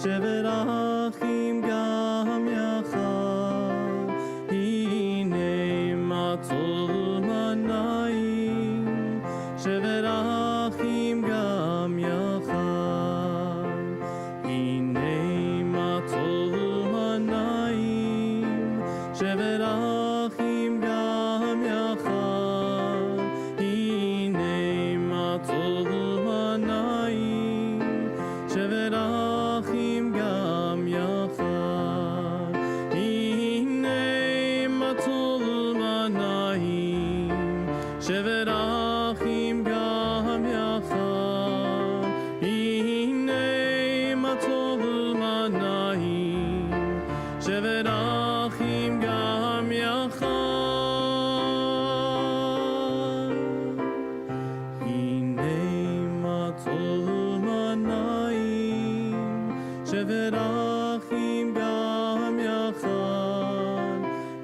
שבת אחים גם יחד, הנה מה טוב מה נעים, שבת אחים גם יחד, הנה מה טוב מה נעים, שבת אחים גם יחד, הנה מה טוב מה נעים, שבת אחים גם יחד, הנה מה טוב מה נעים, שבת אחים גם יחד, הנה מה טוב מה נעים, שבת אחים גם יחד, הנה מה טוב מה נעים, שבת אחים גם יחד,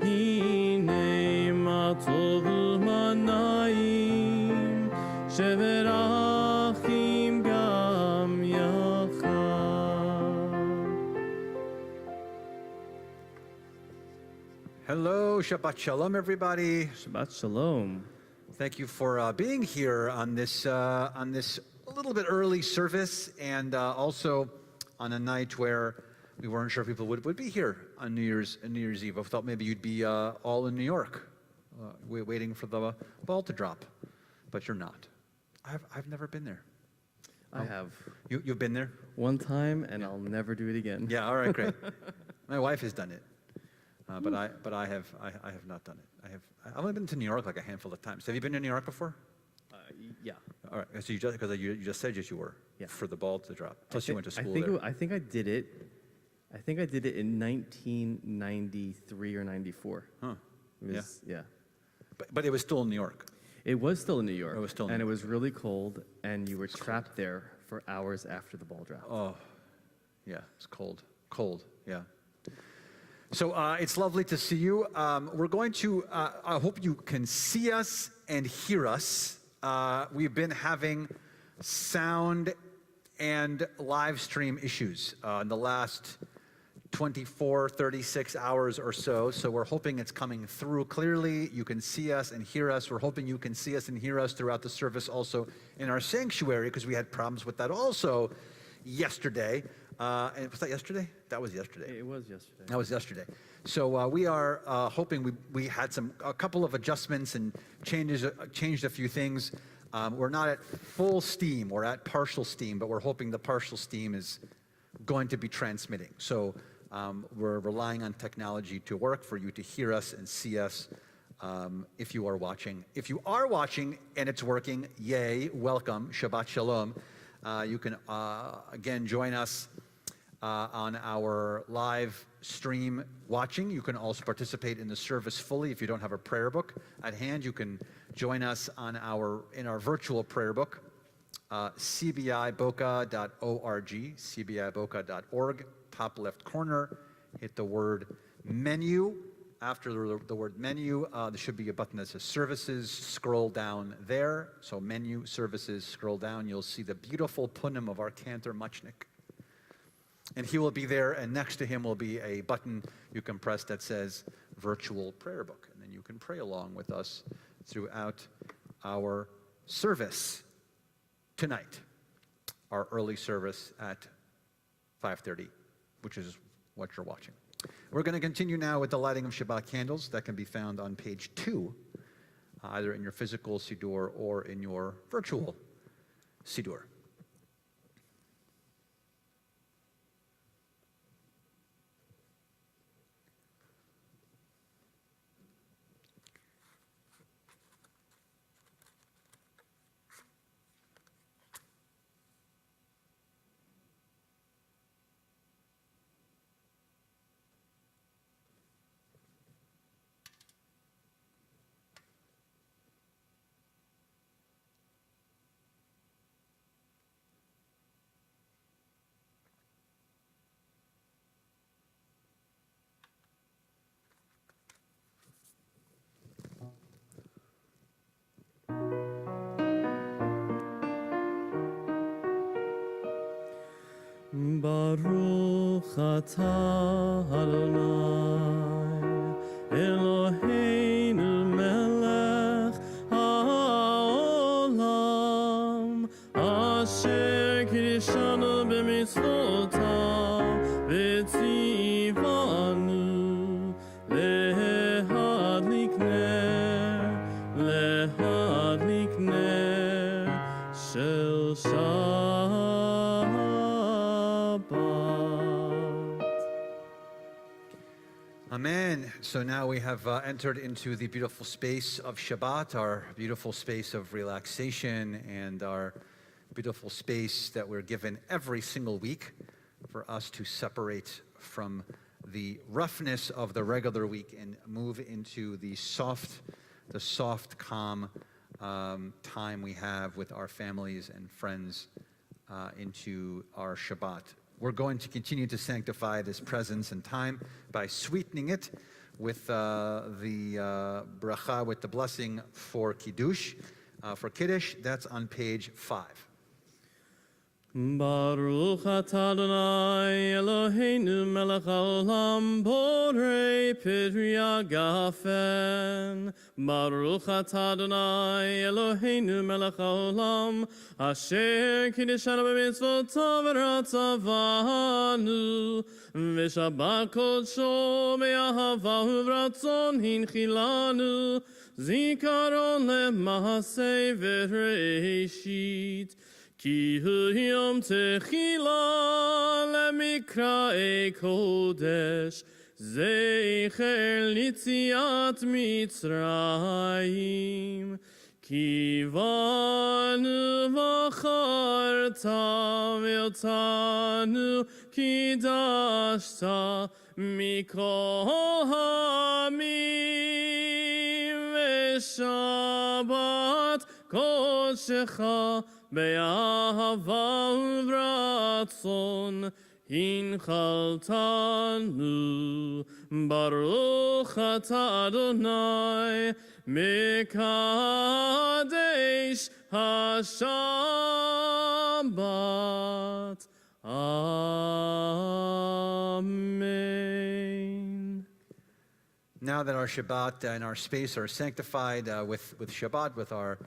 הנה מה טוב מה נעים, שבת אחים גם יחד. Hello, Shabbat Shalom, everybody. Shabbat Shalom. Thank you for being here on this a little bit early service, and also on a night where we weren't sure if people would be here on New Year's Eve. I thought maybe you'd be all in New York, waiting for the ball to drop, but you're not. I've never been there. I have You've been there? one time, and I'll never do it again. Yeah. All right. Great. My wife has done it, but I have not done it. I've only been to New York like a handful of times. Have you been to New York before? Yeah. All right. So you just said yes, you were. Yeah. For the ball to drop. Plus, you went to school there. I think I did it. I think I did it in 1993 or 94. Huh. It was, yeah. But it was still in New York. It was still in New York. It was still in and New it was really cold, and you were trapped there for hours after the ball dropped. Oh, yeah. It's cold. Cold. Yeah. So it's lovely to see you. We're going to. I hope you can see us and hear us. We've been having sound and live stream issues in the last 24, 36 hours or so. So we're hoping it's coming through clearly. You can see us and hear us. We're hoping you can see us and hear us throughout the service also in our sanctuary, because we had problems with that also yesterday. And was that yesterday? That was yesterday. It was yesterday. That was yesterday. So we are hoping we had a couple of adjustments and changed a few things. We're not at full steam. We're at partial steam, but we're hoping the partial steam is going to be transmitting. So we're relying on technology to work for you to hear us and see us if you are watching. If you are watching and it's working, yay, welcome, Shabbat Shalom. You can, again, join us on our live stream watching. You can also participate in the service fully. If you don't have a prayer book at hand, you can join us in our virtual prayer book, cbiboca.org, cbiboca.org, top left corner, hit the word menu. After the word menu, there should be a button that says services. Scroll down there. So menu, services, scroll down. You'll see the beautiful punim of our cantor Muchnik. And he will be there, and next to him will be a button you can press that says virtual prayer book. And then you can pray along with us throughout our service tonight, our early service at 5:30, which is what you're watching. We're going to continue now with the lighting of Shabbat candles. That can be found on page 2, either in your physical Siddur or in your virtual Siddur. Baruch atah Adonai Eloheinu melech haolam asher kiddushanu b'mitzvotav v'tzivanu lehadlik ner shel Amen. So now we have entered into the beautiful space of Shabbat, our beautiful space of relaxation, and our beautiful space that we're given every single week for us to separate from the roughness of the regular week and move into the soft, calm time we have with our families and friends into our Shabbat. We're going to continue to sanctify this presence and time by sweetening it with the bracha, with the blessing for Kiddush. For Kiddush, that's on page 5. Baruch atah Adonai Eloheinu melech haolam borei peri agafen. Baruch atah Adonai Eloheinu melech haolam asher kiddushanu b'mitzvotav v'ratzavanu v'shabbat kodsho be'ahava u'vratzon hinchilanu zikaron lema'aseh v'reishit. Ki hu yom techila lemikra'e kodesh zecher litziat Mitzrayim ki vanu v'charta v'yotanu kidashta mikol hamim v'shabbat kodeshecha be'ahava u'vratzon hinchaltanu. Baruch atah Adonai mekadesh haShabbat. Amen. Now that our Shabbat and our space are sanctified with Shabbat, with our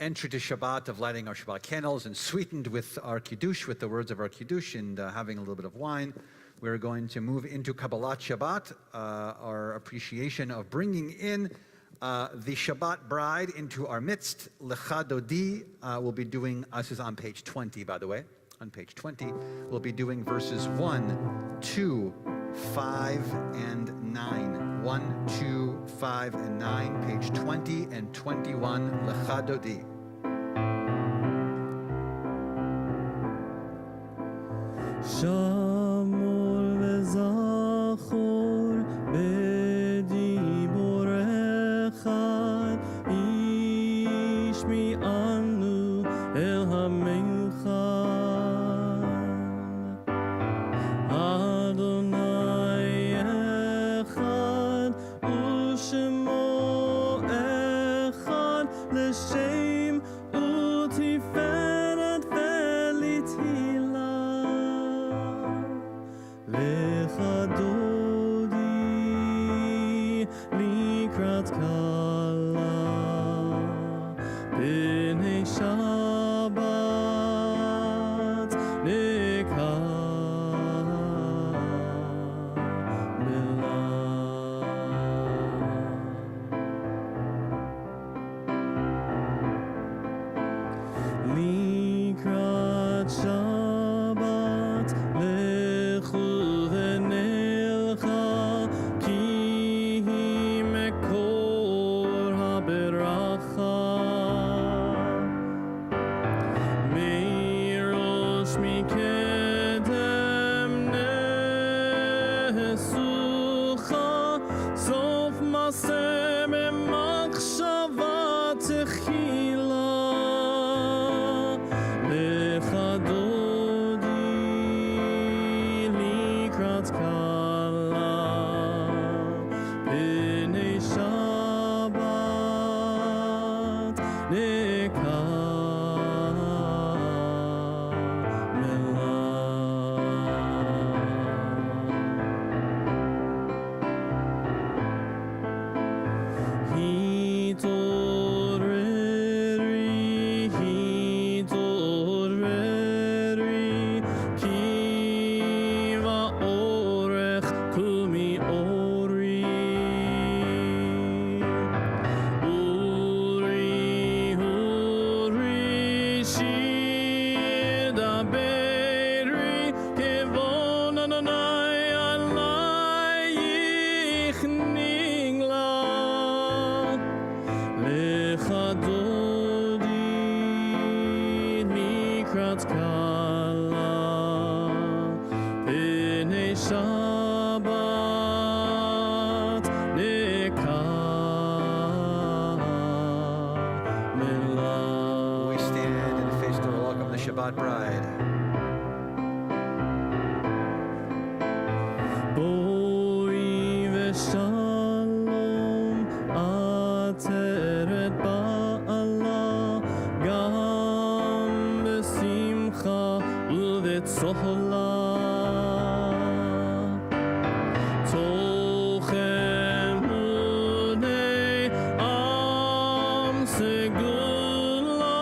entry to Shabbat of lighting our Shabbat candles and sweetened with our Kiddush, with the words of our Kiddush and having a little bit of wine, we're going to move into Kabbalat Shabbat, our appreciation of bringing in the Shabbat bride into our midst. Lecha Dodi will be doing, this is on page 20, by the way. On page 20, we'll be doing verses 1, 2, 5, and 9. 1, 2, 5, and 9, page 20 and 21, Lecha Dodi. Shamor v'zachor b'dibor echad ishmi'anu el ha'meuchad Adonai echad u'shemo echad l'shem u'tiferet v'lithilah. Shabbat bride. Boi v'shalom ateret ba'ala gam b'simcha u'v'tzola tochem unei am segula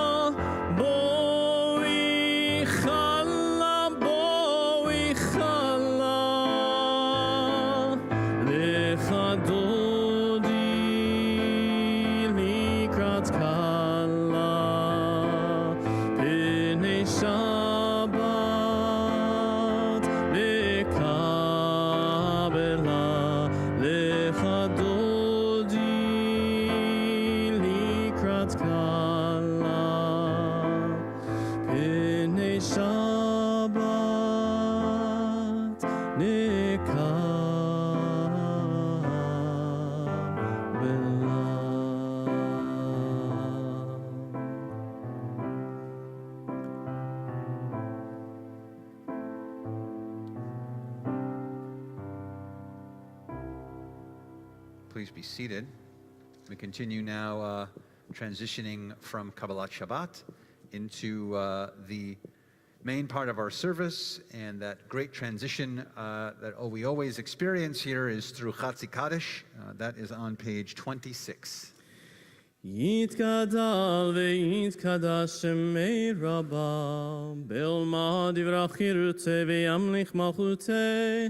boi chala lecha dodi likrat kala b'nei Shabbat lekabela lecha dodi likrat kala b'nei Shabbat Please be seated. We continue now transitioning from Kabbalat Shabbat into the main part of our service, and that great transition that we always experience here is through Chatzi Kaddish. That is on page 26. יתגדל ויתקדש שמי רבה, בעלמא דברכי רוצה וימליך מלכותי,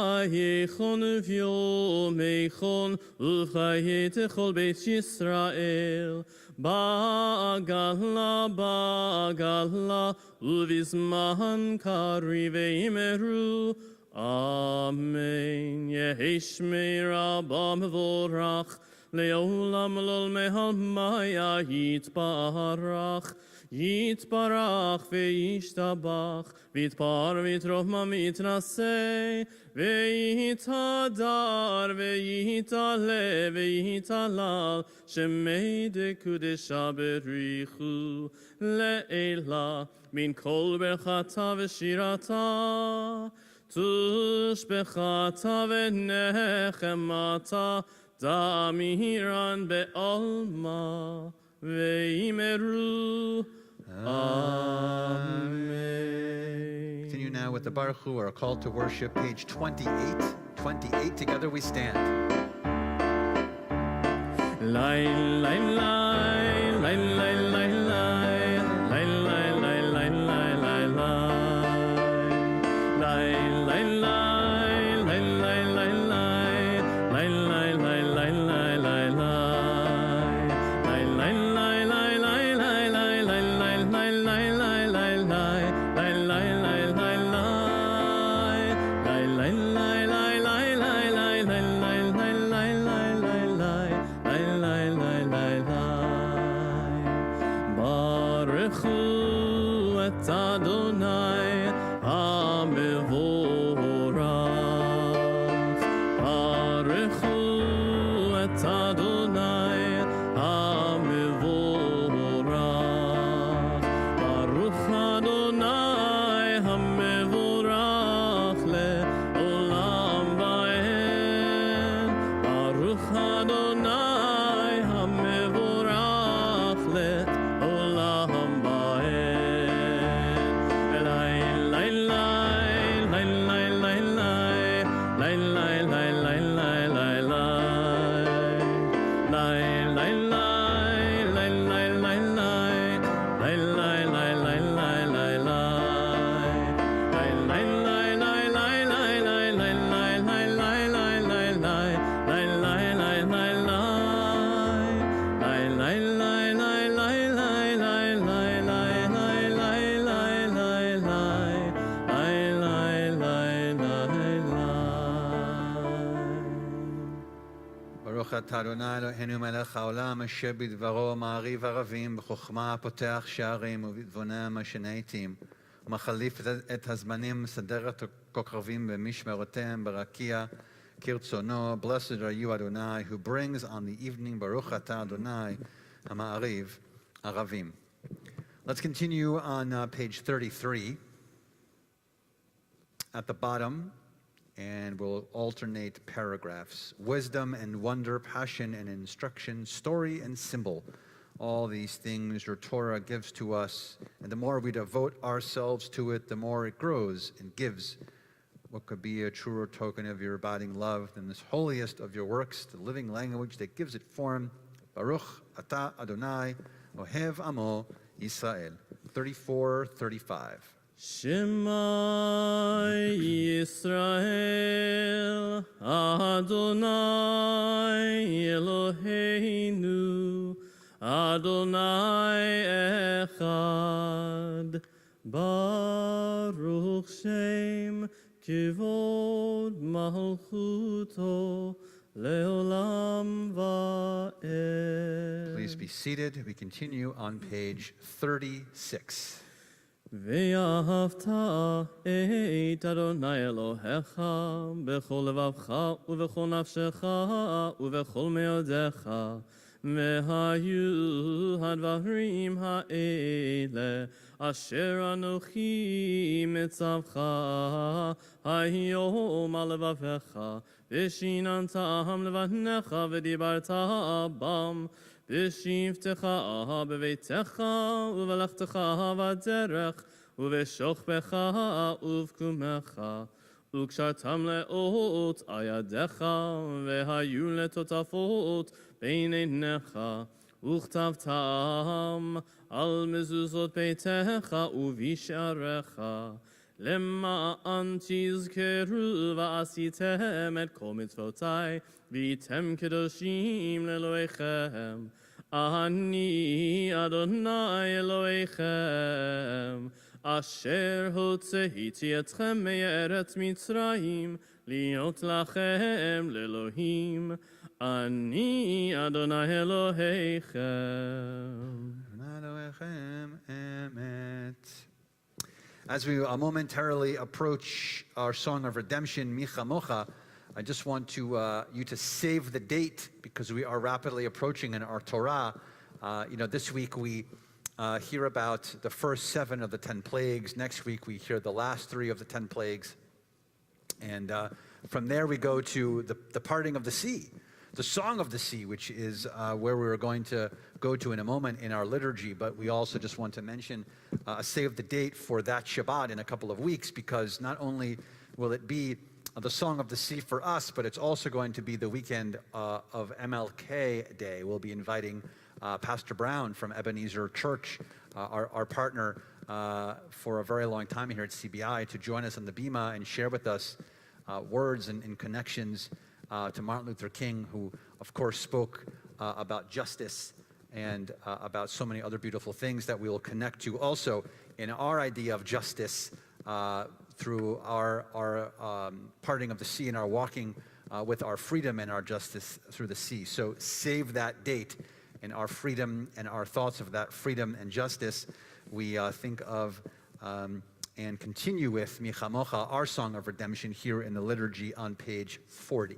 בחייכון וביומייכון ובחיי תכל בית ישראל, בעגלה בעגלה ובזמן קריב ויאמרו אמן. יהי שמי רבה מבורך לעולם לעולמי עלמיה יתברך, יתברך וישתבח, ויתפאר ויתרומם ויתנשא, ויתהדר ויתעלה ויתהלל, שמי דקודשה בריחו לעילה, מן כל ברכתה ושירתה, תושבחתה ונחמתה, דמירן בעלמא ואמרו Amen. Continue now with the Baruch Hu, our call to worship, page 28. 28, together we stand. Lai lai lai lai lai lai lai lai lai lai lai lai lai lai lai lai lai lai Adonai HaMevorach, Baruchu et Adonai HaMevorach, Baruch Adonai HaMevorach le'olam va'ed, Baruch Adonai HaMevorach le'olam va'ed. Adonai Eloheinu melech haolam asher bidvaro ma'ariv aravim b'chokhmah potach sha'arim ובתבונם השנaitim ומחליף את הזמנים מסדר את הכוכבים במשמרותיהם ברקיע כרצונו. Blessed are you, Adonai, who brings on the evening Baruch Atah Adonai HaMa'ariv Aravim. Let's continue on page 33 at the bottom, and we'll alternate paragraphs. Wisdom and wonder, passion and instruction, story and symbol. All these things your Torah gives to us, and the more we devote ourselves to it, the more it grows and gives. What could be a truer token of your abiding love than this holiest of your works, the living language that gives it form? Baruch Ata Adonai Ohev Amo Yisrael. 34-35. Shema Yisrael Adonai Eloheinu Adonai Echad Baruch Shem Kivod Malchuto Leolam Va'ed. Please be seated. We continue on page 36. ואהבת את אדוני אלוהיך בכל לבבך ובכל נפשך ובכל מאודיך, והיו הדברים האלה אשר אנוכי מצווך היום על לבביך, ושיננתם לבניך ודיברת בם בשבתך בביתך ובלכתך בדרך ובשוכבך ובקומך, וקשרתם לאות על ידיך והיו לטוטפות בין עיניך, וכתבתם על מזוזות ביתך ובשעריך, למען תזכרו ועשיתם את כל מצוותי והייתם קדושים לאלוהיכם. אני אדוני אלוהיכם אשר הוצאתי אתכם מארץ מצרים להיות לכם לאלוהים. אני אדוני אלוהיכם. As we momentarily approach our song of redemption, Mi Chamocha, I just want you to save the date because we are rapidly approaching in our Torah. This week we hear about the first 7 of the 10 plagues. Next week we hear the last 3 of the 10 plagues. And from there we go to the parting of the sea, the song of the sea, which is where we're going to go to in a moment in our liturgy. But we also just want to mention save the date for that Shabbat in a couple of weeks, because not only will it be the Song of the Sea for us, but it's also going to be the weekend of MLK Day. We'll be inviting Pastor Brown from Ebenezer Church, our partner for a very long time here at CBI, to join us on the Bima and share with us words and connections to Martin Luther King, who, of course, spoke about justice and about so many other beautiful things that we will connect to also in our idea of justice through our parting of the sea and our walking with our freedom and our justice through the sea. So save that date in our freedom and our thoughts of that freedom and justice. We think of and continue with Mi Chamocha, our song of redemption, here in the liturgy on page 40.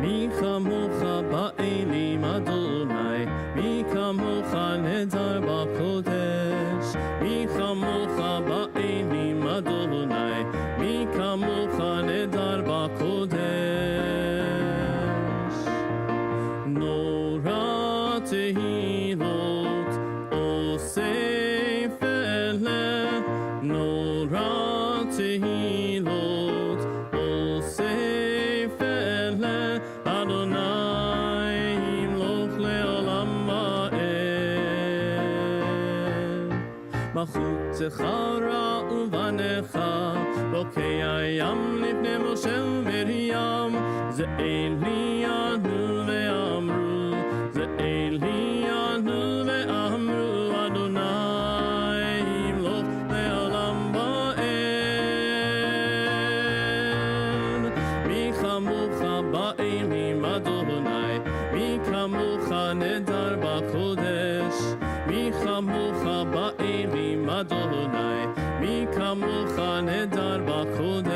מי כמוך באלים אדוני, מי כמוך נדר בקודש, מי כמוך באלים אדוני, מי כמוך נדר בקודש. נורא תהילות עושה פלא, נורא תהילות עושה פלא, אדוני ימלוך לעולם ועד. מלכותך ראו בניך, בוקע ים לפני משה ומרים, זה אלינו ואמרו, זה אלינו ואמרו, אדוני ימלוך לעולם ועד. מי כמוך באלים אדוני, מי כמוך נדר בקודש, מי כמוך באלים אדוני, מי כמוך נדר בקודש.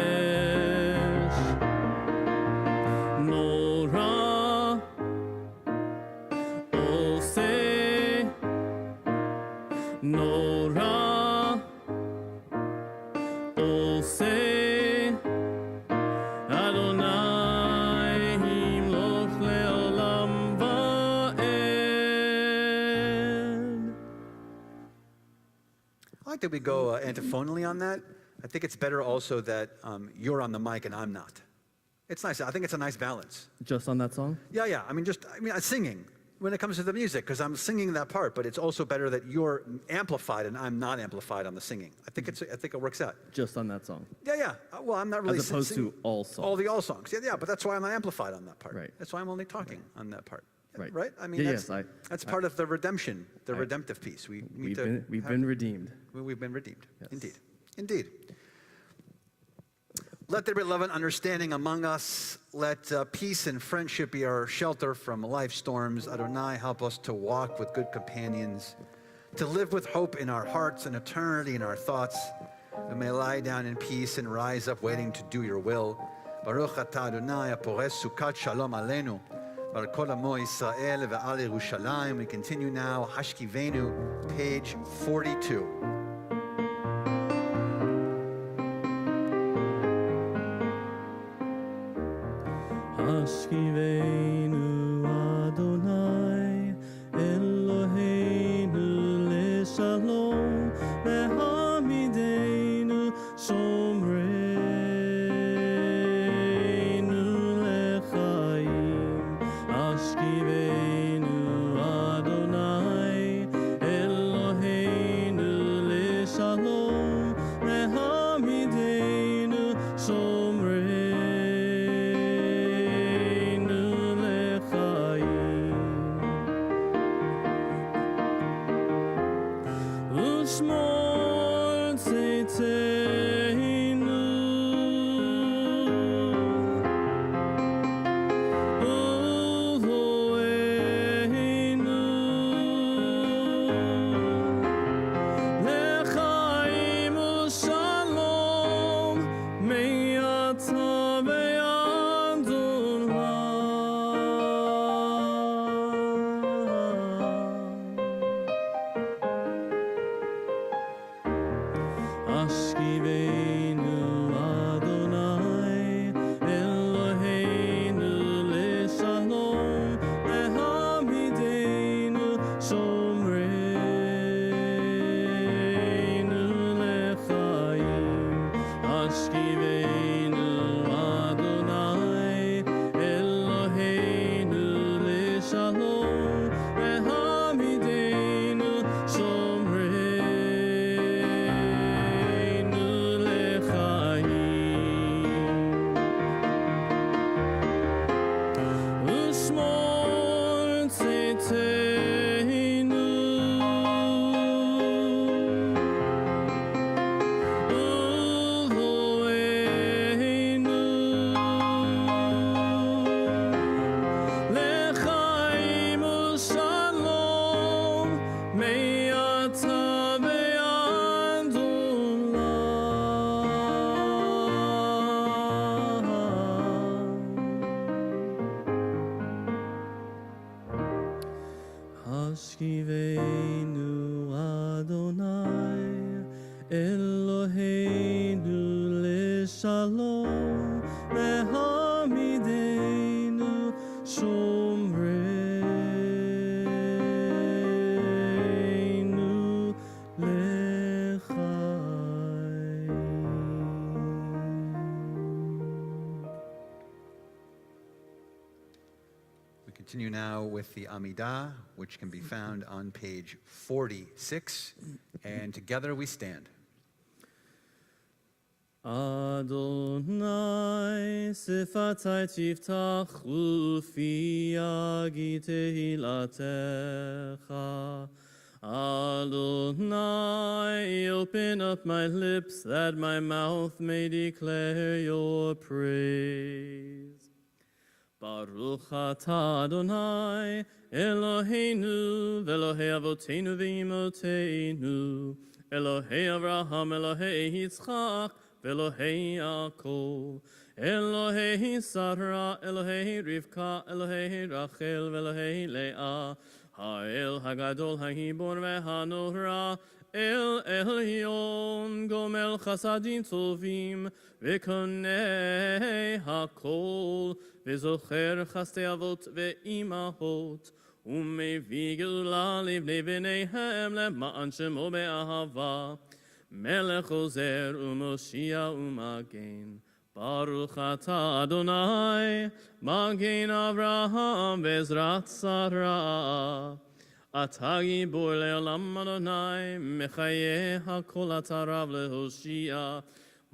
think that we go antiphonally on that. I think it's better also that you're on the mic and I'm not. It's nice. I think it's a nice balance. Just on that song? Yeah. I mean, singing when it comes to the music, because I'm singing that part, but it's also better that you're amplified and I'm not amplified on the singing. I think it works out. Just on that song? Yeah. Well, I'm not really as opposed to all songs. All songs. Yeah, but that's why I'm not amplified on that part. Right. That's why I'm only talking on that part. Right. Right? I mean, that's part of the redemption, the right. redemptive piece. We've been redeemed. We've been redeemed. Yes. Indeed. Let there be love and understanding among us. Let peace and friendship be our shelter from life's storms. Adonai, help us to walk with good companions, to live with hope in our hearts and eternity in our thoughts. We may lie down in peace and rise up waiting to do your will. Baruch atah Adonai, apores sukat shalom aleinu. Baruch kol amo Yisrael ve'al Yerushalayim. We continue now, Hashkivenu, page 42. Hashkivenu Adonai Eloheinu leshalom ve'hamidenu shomreinu lechaim. Hashkivenu Adonai Eloheinu leshalom ve'hamidenu shomreinu. Ushmor tzeiteinu uvoeinu lechaim ushalom me'ata ve'ad Hashkivenu Adonai Eloheinu leshalom ve'hamidenu shomreinu lechaim. Hashkivenu Adonai Eloheinu leshalom ve'hamidenu shomreinu. Ushmor tzeiteinu uvoeinu lechaim ushalom me'ata ve'ad Hashkivenu Adonai Eloheinu leshalom ve'hamidenu shomreinu lechaim. We continue now with the Amidah, which can be found on page 46, and together we stand. Adonai sifatai tiftach ufi yagi tehilatecha. Adonai, open up my lips that my mouth may declare your praise. Baruch atah Adonai Eloheinu ve'Elohei avoteinu ve'imotenu Elohei Avraham Elohei Yitzchak ve'Elohei Yaakov Elohei Sarah Elohei Rivka Elohei Rachel ve'Elohei Leah Ha'el Hagadol Ha'gibor ve'Hanora El Elyon Gomel Chasadim Tovim Ve'konei Hakol Ve'zocher Chastei Avot Ve'imahot U'mevii Geula Livnei Bneihem Le'ma'an Shemo Be'ahava Melech Ozer Umoshia Umagen. Baruch Ata Adonai, Magen Avraham Bezrat Sarah. Ata Gibor Le'olam Adonai, Mechaye HaKol Atarav Lehoshia.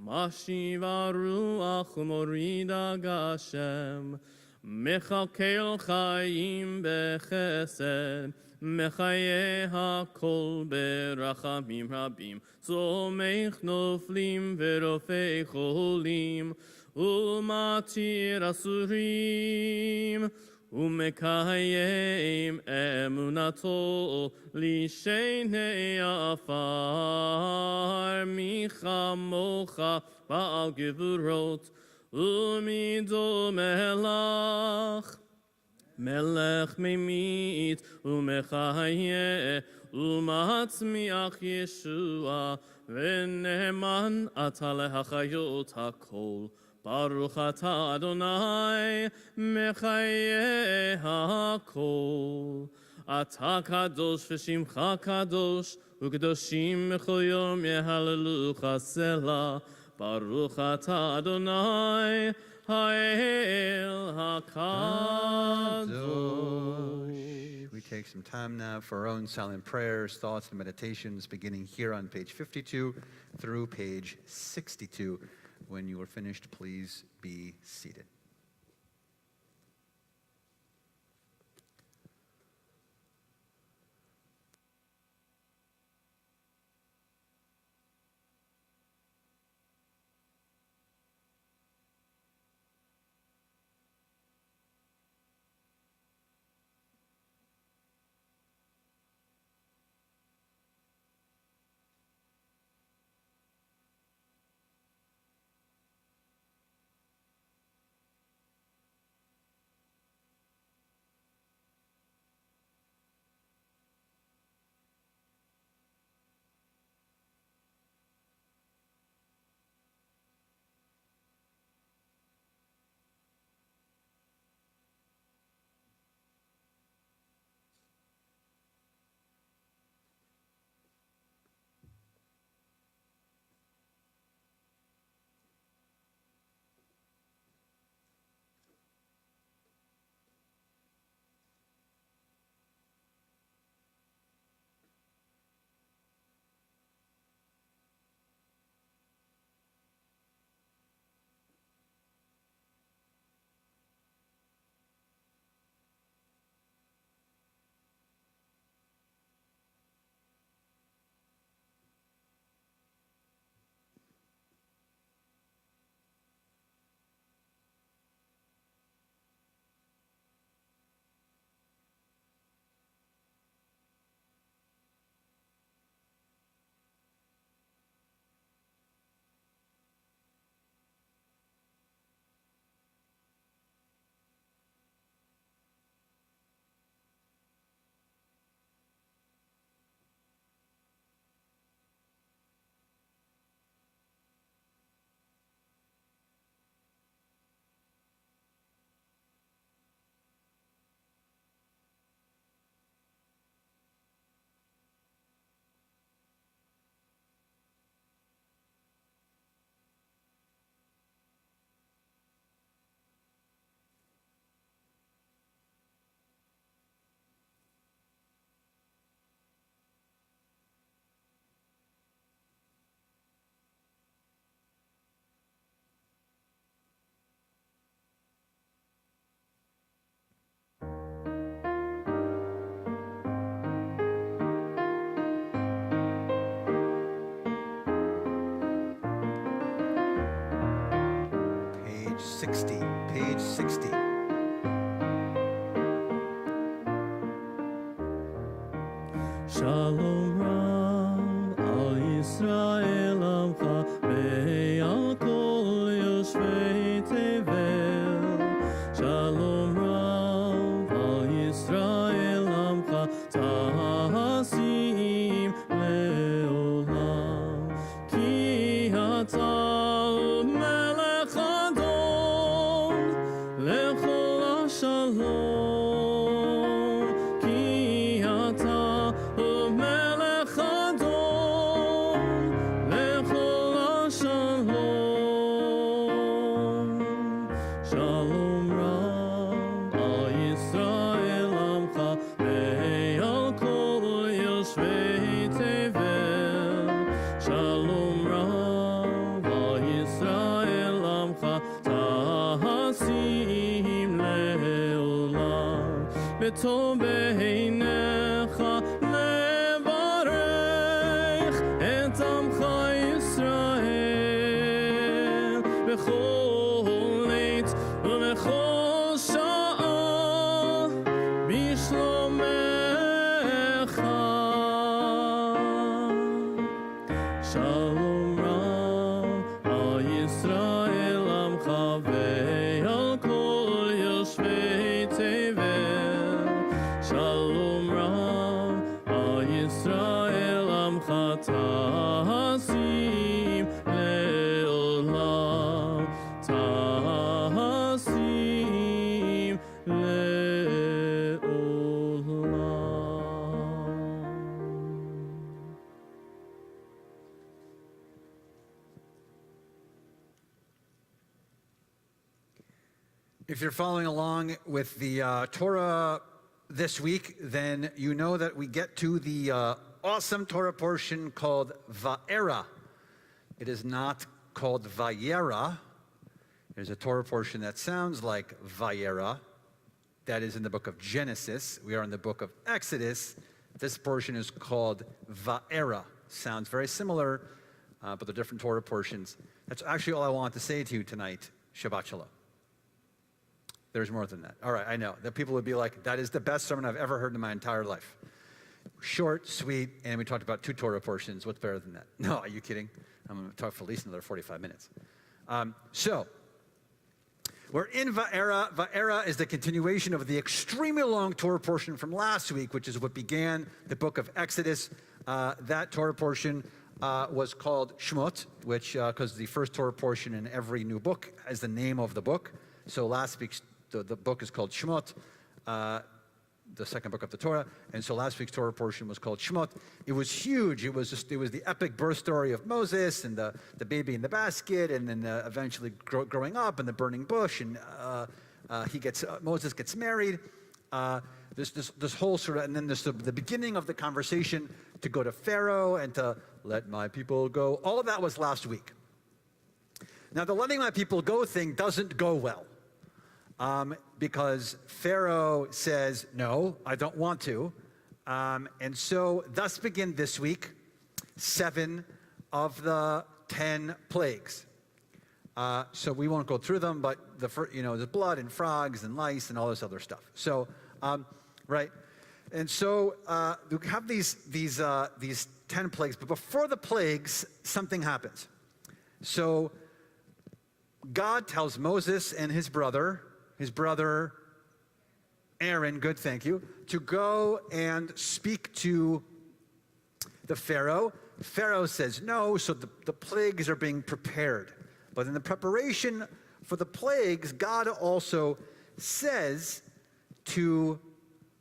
Mashiva Ruach Morida Gashem. Mechakel Chaim Bechesed. Mechaye HaKol Berachamim Rabim. Zomech Noflim Verofei Cholim. Umatir Asurim. Umekayim emunato lishenei afar micha mocha ba'al gevurot umido melach melech memit umechaye umatzmiach Yeshua v'neman atale hachayot hakol. Baruch Ata Adonai Mechaye HaKol. Ata Kadosh v'Shimcha Kadosh u'Kedoshim B'chol Yom Yehalelucha Selah. Baruch Ata Adonai Ha'el HaKadosh. We take some time now for our own silent prayers, thoughts, and meditations, beginning here on page 52 through page 62. When you are finished, please be seated. Page 60. Shalom Rav al Yisrael Amcha ve'al kol yoshvei Tevel. Shalom Rav al Yisrael Amcha ta'asim le'olam. Ki ata melech adon lechol shalom. Ki ata melech adon טוב בעיניך לברך את עמך ישראל בכל עת ובכל שעה בשלומך. שלום רב על ישראל עמך ועל כל יושבי תבל. שלום רב על ישראל עמך תשים לעולם, תשים לעולם. If you're following along with the Torah this week, then you know that we get to the awesome Torah portion called Va'era. It is not called Vayera. There's a Torah portion that sounds like Vayera. That is in the book of Genesis. We are in the book of Exodus. This portion is called Va'era. Sounds very similar, but they're different Torah portions. That's actually all I want to say to you tonight. Shabbat Shalom. There's more than that. All right, I know. That people would be like, that is the best sermon I've ever heard in my entire life. Short, sweet, and we talked about 2 Torah portions. What's better than that? No, are you kidding? I'm going to talk for at least another 45 minutes. So, we're in Va'era. Va'era is the continuation of the extremely long Torah portion from last week, which is what began the book of Exodus. That Torah portion was called Shemot, which, because the first Torah portion in every new book is the name of the book. So last week's the book is called Shemot, the second book of the Torah, and so last week's Torah portion was called Shemot. It was huge. It was the epic birth story of Moses and the baby in the basket, and then eventually growing up and the burning bush, and Moses gets married. This whole sort of, and then the beginning of the conversation to go to Pharaoh and to let my people go. All of that was last week. Now the letting my people go thing doesn't go well. Because Pharaoh says, no, I don't want to. And so thus begin this week 7 of the 10 plagues. So we won't go through them, but there's blood and frogs and lice and all this other stuff. So, right. And so we have these 10 plagues, but before the plagues, something happens. So God tells Moses and his brother Aaron, good, thank you, to go and speak to the Pharaoh. Pharaoh says no, so the plagues are being prepared. But in the preparation for the plagues, God also says to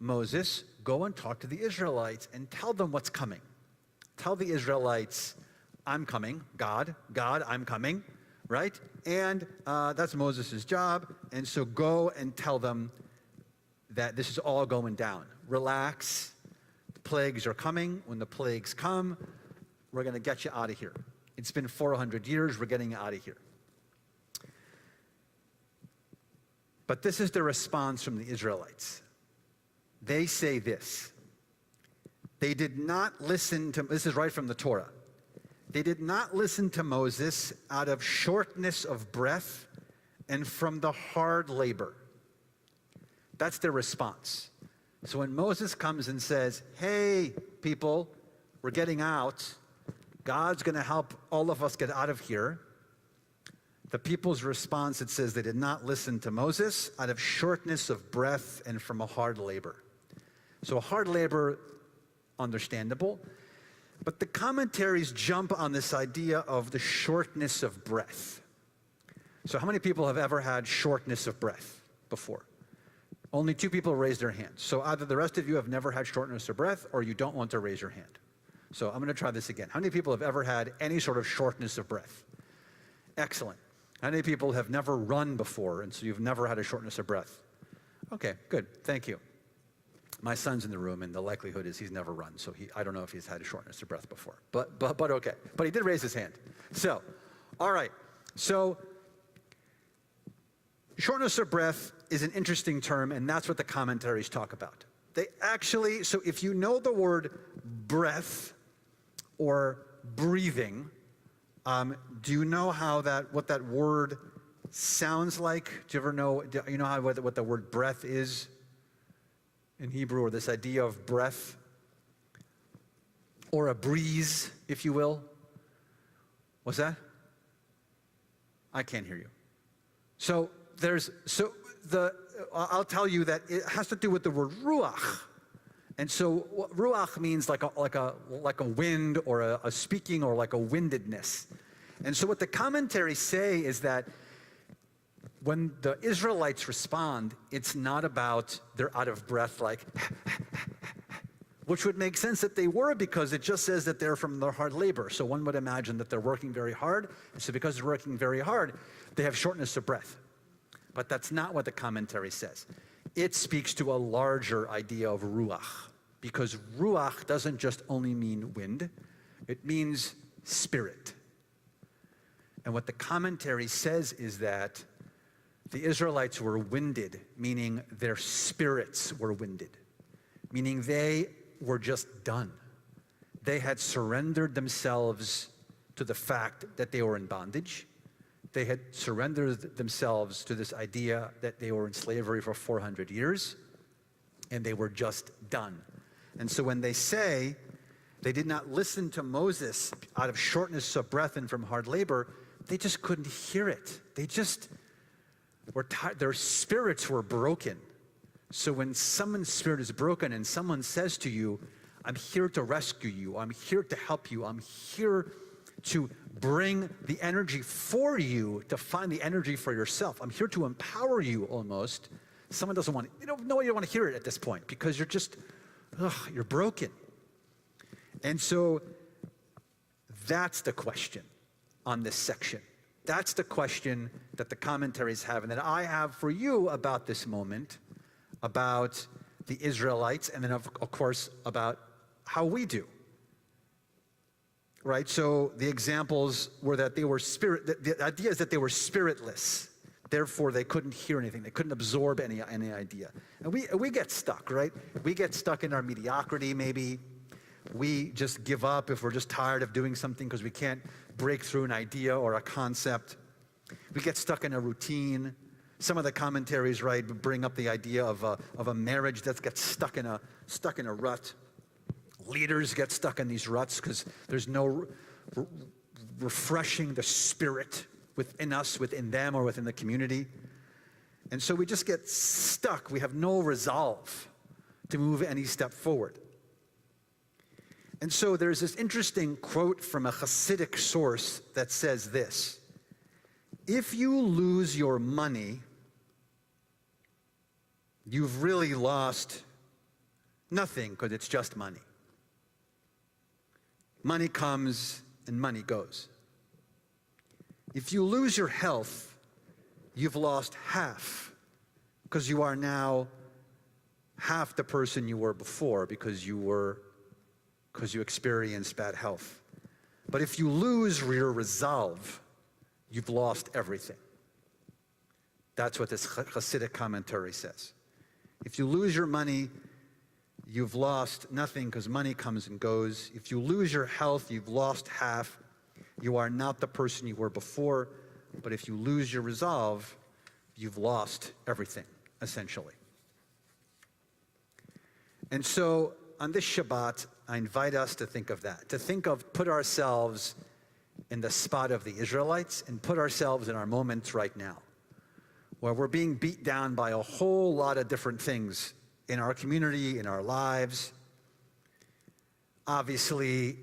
Moses, go and talk to the Israelites and tell them what's coming. Tell the Israelites, I'm coming, God, I'm coming. Right? And that's Moses' job. And so go and tell them that this is all going down. Relax. The plagues are coming. When the plagues come, we're going to get you out of here. It's been 400 years. We're getting you out of here. But this is the response from the Israelites. They say this. They did not listen to, this is right from the Torah. They did not listen to Moses out of shortness of breath and from the hard labor. That's their response. So when Moses comes and says, hey, people, we're getting out. God's going to help all of us get out of here. The people's response, it says, they did not listen to Moses out of shortness of breath and from a hard labor. So a hard labor, understandable. But the commentaries jump on this idea of the shortness of breath. So how many people have ever had shortness of breath before? Only 2 people raised their hands. So either the rest of you have never had shortness of breath or you don't want to raise your hand. So I'm going to try this again. How many people have ever had any sort of shortness of breath? Excellent. How many people have never run before and so you've never had a shortness of breath? Okay, good. Thank you. My son's in the room, and the likelihood is he's never run, so I don't know if he's had a shortness of breath before. But okay. But he did raise his hand. So, all right. So, Shortness of breath is an interesting term, and that's what the commentaries talk about. They actually, so if you know the word breath or breathing, do you know what that word sounds like? Do you ever know, you know what the word breath is in Hebrew, or this idea of breath? Or a breeze, if you will? What's that? I can't hear you. I'll tell you that it has to do with the word ruach. And so ruach means like a wind, or a speaking, or like a windedness. And so what the commentaries say is that when the Israelites respond, it's not about they're out of breath, like, which would make sense that they were, because it just says that they're from their hard labor. So one would imagine that they're working very hard. And so because they're working very hard, they have shortness of breath. But that's not what the commentary says. It speaks to a larger idea of ruach, because ruach doesn't just only mean wind, it means spirit. And what the commentary says is that the Israelites were winded, meaning their spirits were winded, meaning they were just done. They had surrendered themselves to the fact that they were in bondage. They had surrendered themselves to this idea that they were in slavery for 400 years, and they were just done. And so when they say they did not listen to Moses out of shortness of breath and from hard labor, they just couldn't hear it. They just were tired. Their spirits were broken. So when someone's spirit is broken and someone says to you, I'm here to rescue you, I'm here to help you, I'm here to bring the energy for you, to find the energy for yourself, I'm here to empower you almost. Someone doesn't want, you don't want to hear it at this point, because you're just, you're broken. And so that's the question on this section. That's the question that the commentaries have, and that I have for you about this moment, about the Israelites, and then of course about how we do. Right? So the examples were that they were the idea is that they were spiritless. Therefore, they couldn't hear anything. They couldn't absorb any idea. And we get stuck, right? We get stuck in our mediocrity, maybe. We just give up if we're just tired of doing something because we can't break through an idea or a concept. We get stuck in a routine. Some of the commentaries, right, bring up the idea of a marriage that gets stuck in a rut. Leaders get stuck in these ruts because there's no refreshing the spirit within us, within them, or within the community. And so we just get stuck. We have no resolve to move any step forward. And so there's this interesting quote from a Hasidic source that says this: if you lose your money, you've really lost nothing, because it's just money. Money comes and money goes. If you lose your health, you've lost half, because you are now half the person you were before, because you experienced bad health. But if you lose your resolve, you've lost everything. That's what this Hasidic commentary says. If you lose your money, you've lost nothing, because money comes and goes. If you lose your health, you've lost half. You are not the person you were before. But if you lose your resolve, you've lost everything, essentially. And so on this Shabbat, I invite us to think of that, put ourselves in the spot of the Israelites, and put ourselves in our moments right now, where we're being beat down by a whole lot of different things in our community, in our lives. Obviously,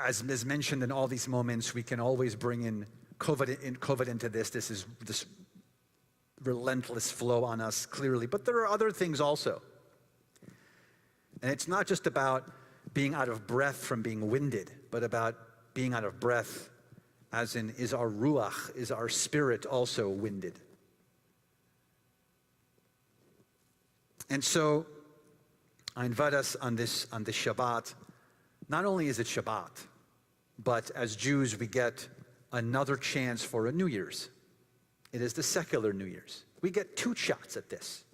as is mentioned in all these moments, we can always bring in COVID into this. This is this relentless flow on us, clearly. But there are other things also. And it's not just about being out of breath from being winded, but about being out of breath, as in, is our ruach, is our spirit also winded? And so I invite us on this Shabbat. Not only is it Shabbat, but as Jews we get another chance for a New Year's. It is the secular New Year's. We get two shots at this.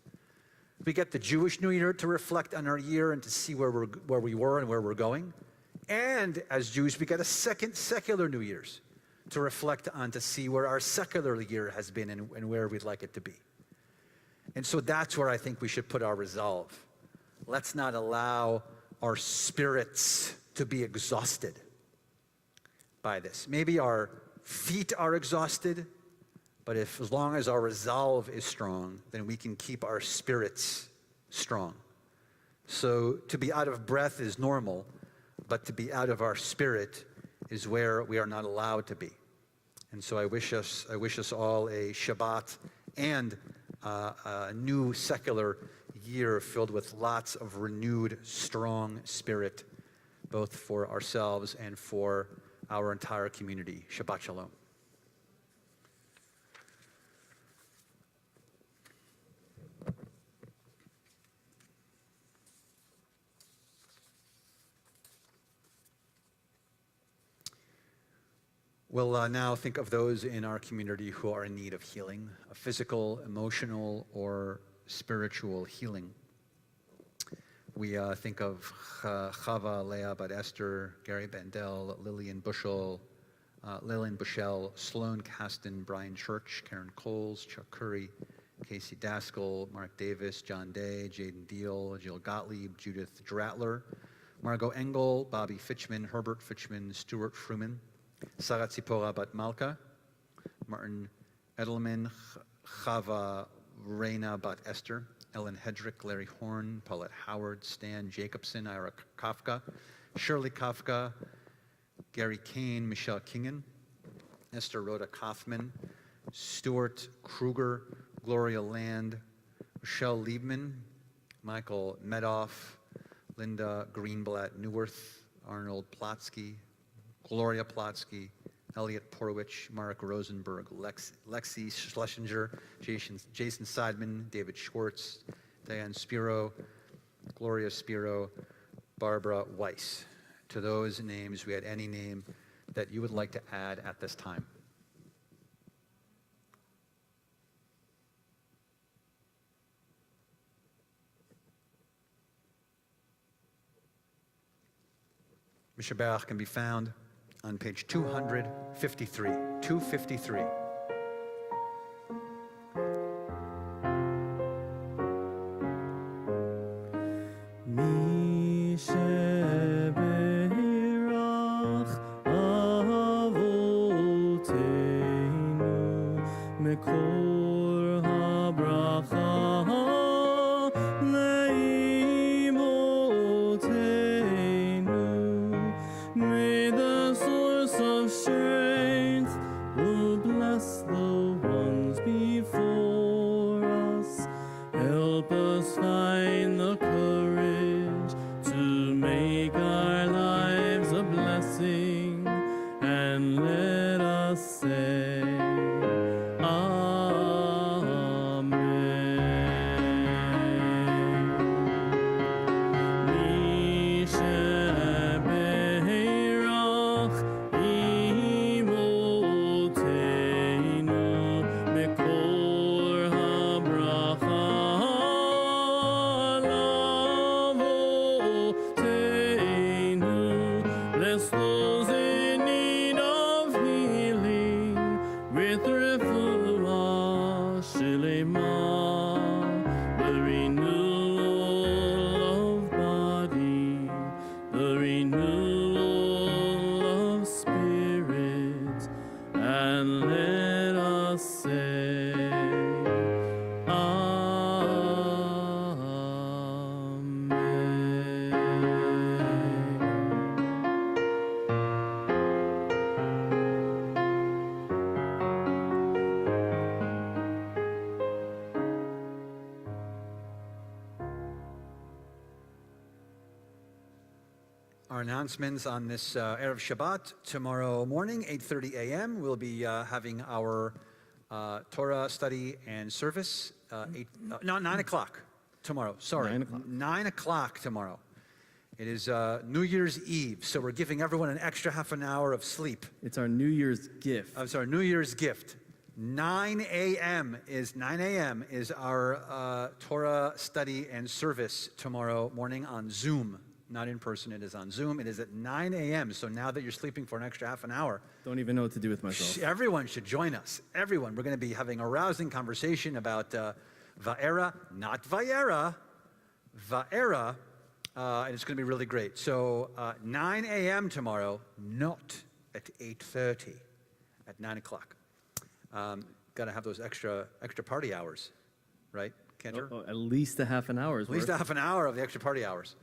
We get the Jewish New Year to reflect on our year and to see where we were and where we're going. And as Jews, we get a second secular New Year's to reflect on, to see where our secular year has been and where we'd like it to be. And so that's where I think we should put our resolve. Let's not allow our spirits to be exhausted by this. Maybe our feet are exhausted, but as long as our resolve is strong, then we can keep our spirits strong. So to be out of breath is normal, but to be out of our spirit is where we are not allowed to be. And so I wish us all a Shabbat and a new secular year filled with lots of renewed, strong spirit, both for ourselves and for our entire community. Shabbat Shalom. We'll now think of those in our community who are in need of healing, a physical, emotional, or spiritual healing. We think of Chava, Leah, Bat Esther, Gary Bandel, Lillian Bushell, Sloan Caston, Brian Church, Karen Coles, Chuck Curry, Casey Daskell, Mark Davis, John Day, Jaden Deal, Jill Gottlieb, Judith Dratler, Margot Engel, Bobby Fitchman, Herbert Fitchman, Stuart Fruman, Sarat Zipora Bat Malka, Martin Edelman, Chava Reina Bat Esther, Ellen Hedrick, Larry Horn, Paulette Howard, Stan Jacobson, Ira Kafka, Shirley Kafka, Gary Kane, Michelle Kingen, Esther Rhoda Kaufman, Stuart Kruger, Gloria Land, Rochelle Liebman, Michael Medoff, Linda Greenblatt Neuwirth, Arnold Plotsky, Gloria Plotsky, Elliot Porowich, Mark Rosenberg, Lexi Schlesinger, Jason Seidman, David Schwartz, Diane Spiro, Gloria Spiro, Barbara Weiss. To those names, we had any name that you would like to add at this time. Mishabach can be found on page 253. 253. Our announcements on this Erev Shabbat. Tomorrow morning, 8:30 a.m., we'll be having our Torah study and service. 9 o'clock tomorrow. Sorry, 9 o'clock. 9 o'clock tomorrow. It is New Year's Eve, so we're giving everyone an extra half an hour of sleep. It's our New Year's gift. It's our New Year's gift. 9 a.m. is our Torah study and service tomorrow morning on Zoom. Not in person, it is on Zoom. It is at 9 a.m. So now that you're sleeping for an extra half an hour, Don't even know what to do with myself. everyone should join us. Everyone. We're going to be having a rousing conversation about Va'era, not Va'era, Va'era, and it's going to be really great. So 9 a.m. tomorrow, not at 8:30, at 9 o'clock. Got to have those extra party hours, right, Cantor? At least a half an hour's At least worth. a half an hour of the extra party hours.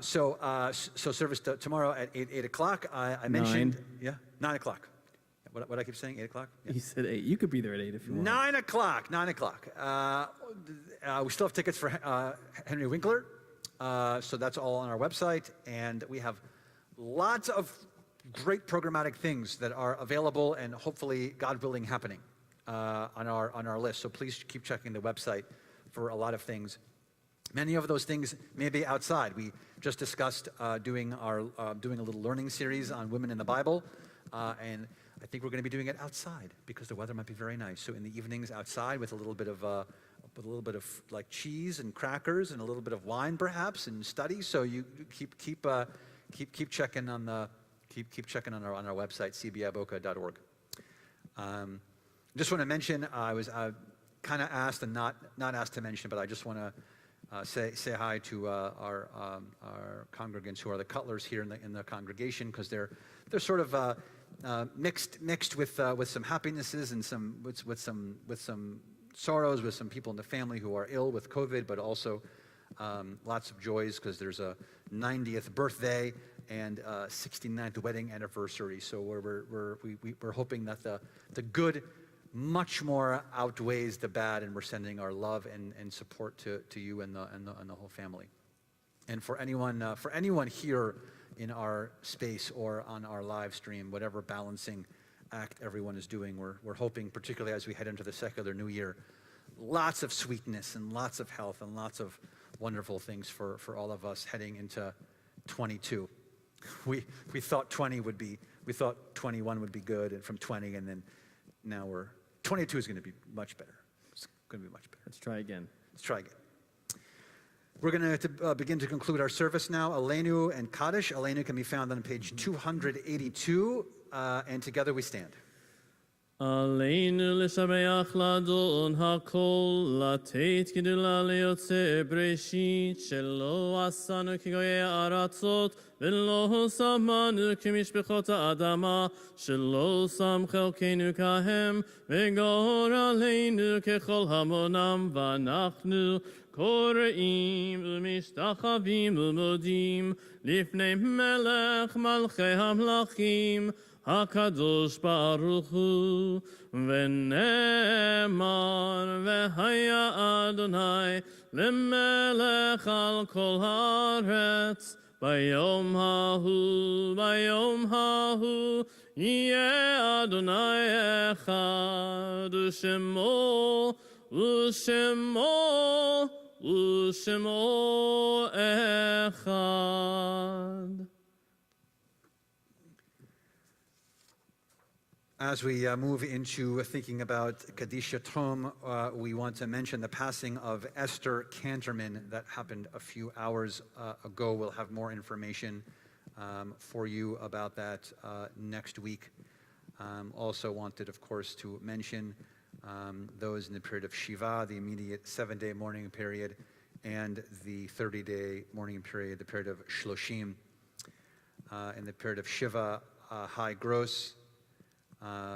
So service tomorrow at 8 o'clock. I mentioned, 9 o'clock. What I keep saying, 8 o'clock? Yeah. You said 8. You could be there at 8 if you want. 9 o'clock. We still have tickets for Henry Winkler. So that's all on our website. And we have lots of great programmatic things that are available and hopefully, God willing, happening on our list. So please keep checking the website for a lot of things. Many of those things may be outside. We just discussed doing a little learning series on women in the Bible, and I think we're going to be doing it outside because the weather might be very nice. So in the evenings, outside with a little bit of like cheese and crackers and a little bit of wine, perhaps, and study. So you keep checking on our website, cbiboca.org. Just want to mention, I was kind of asked and not asked to mention, but I just want to say hi to our congregants who are the Cutlers here in the congregation, because they're sort of mixed with some happinesses and with some sorrows, with some people in the family who are ill with COVID, but also lots of joys because there's a 90th birthday and 69th wedding anniversary. So we're hoping that the good much more outweighs the bad, and we're sending our love and support to you and the whole family. And for anyone here in our space or on our live stream, whatever balancing act everyone is doing, we're hoping, particularly as we head into the secular new year, lots of sweetness and lots of health and lots of wonderful things for all of us heading into 22. We thought 21 would be good, and from 20, and then now 22 is going to be much better. It's going to be much better. Let's try again. We're going to begin to conclude our service now. Aleinu and Kaddish. Aleinu can be found on page 282, and together we stand. עלינו לשבח לאדון הכל, לתת גדולה ליוצא בראשית, שלא עשנו כגויי הארצות, ולא שמנו כמשפחות האדמה, שלא שם חלקנו כהם, וגור עלינו ככל המונם, ואנחנו קוראים ומשתחווים ומודים לפני מלך מלכי המלכים, הקדוש ברוך הוא, ונאמר והיה אדוני למלך על כל הארץ, ביום ההוא יהיה אדוני אחד, ושמו אחד. As we move into thinking about Kadisha Tom, we want to mention the passing of Esther Canterman that happened a few hours ago. We'll have more information for you about that next week. Also wanted, of course, to mention those in the period of Shiva, the immediate 7-day mourning period, and the 30-day mourning period, the period of Shloshim. In the period of Shiva, High Gross.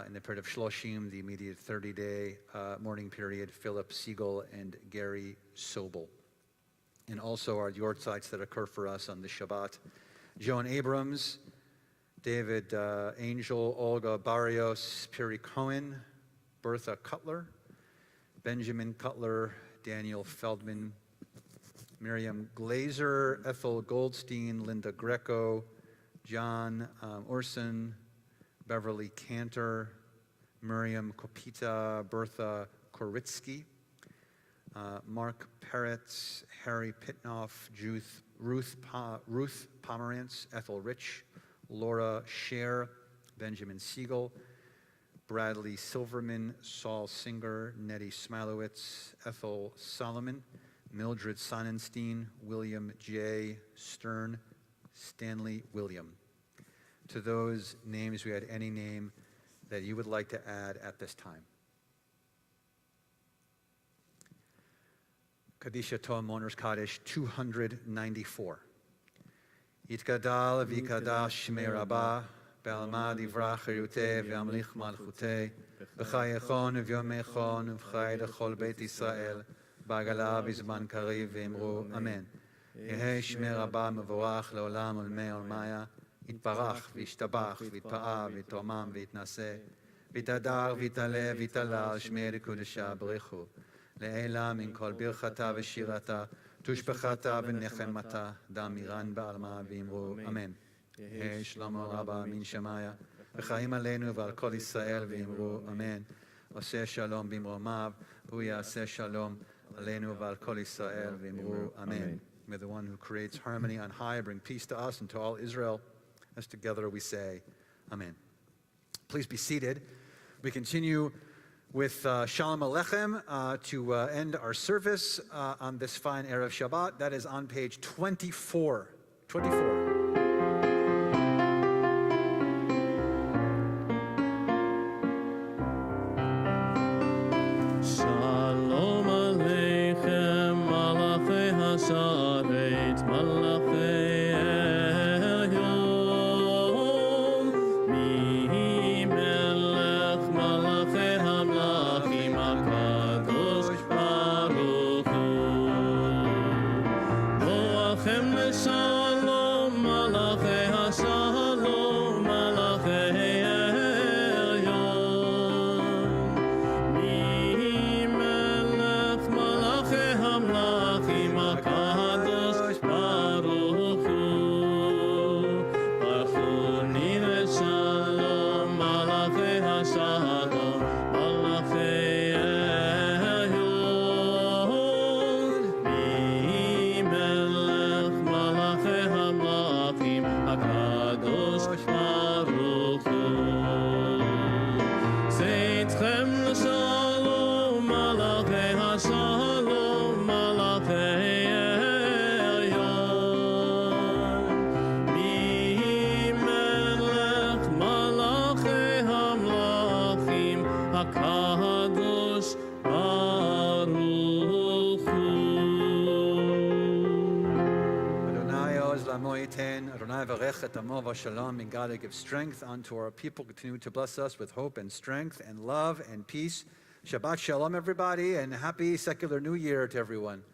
In the period of Shloshim, the immediate 30-day mourning period, Philip Siegel and Gary Sobel. And also our yortzites that occur for us on the Shabbat: Joan Abrams, David Angel, Olga Barrios, Piri Cohen, Bertha Cutler, Benjamin Cutler, Daniel Feldman, Miriam Glazer, Ethel Goldstein, Linda Greco, John Orson, Beverly Cantor, Miriam Kopita, Bertha Koritsky, Mark Peretz, Harry Pitnoff, Ruth Pomerantz, Ethel Rich, Laura Scher, Benjamin Siegel, Bradley Silverman, Saul Singer, Nettie Smilowitz, Ethel Solomon, Mildred Sonnenstein, William J. Stern, Stanley William. To those names, we had any name that you would like to add at this time. Kadisha Tov Mourners Kaddish 294. Yitgadal v'ikadash shmei Rabbah, B'almad yivrach cheruteh v'yamlich malchuteh, v'chayechon v'yomechon v'chay l'chol Beit Yisrael, b'agala v'zman kariv v'imru Amen. Yehei shmei Rabbah mevorach le'olam ulmei olmaya, יתברך וישתבח ויתפאר ויתרומם ויתנשא ויתהדר ויתעלה ויתעלה על שמי לקודשה ברכו לעילה מן כל ברכתה ושירתה תושבחתה ונחמתה דאמירן בעלמה ואמרו אמן. יהי שלמה רבה מן שמיה וחיים עלינו ועל כל ישראל ואמרו אמן. עושה שלום במרומיו הוא יעשה שלום עלינו ועל כל ישראל ואמרו אמן. May the one who creates harmony on high bring peace to us and to all Israel. As together we say, Amen. Please be seated. We continue with Shalom Aleichem to end our service on this fine Erev Shabbat. That is on page 24. 24. Shalom Aleichem, Malachei Hasharet, Malachei Shalom, and God to give strength unto our people, continue to bless us with hope and strength and love and peace. Shabbat Shalom, everybody, and happy secular New Year to everyone.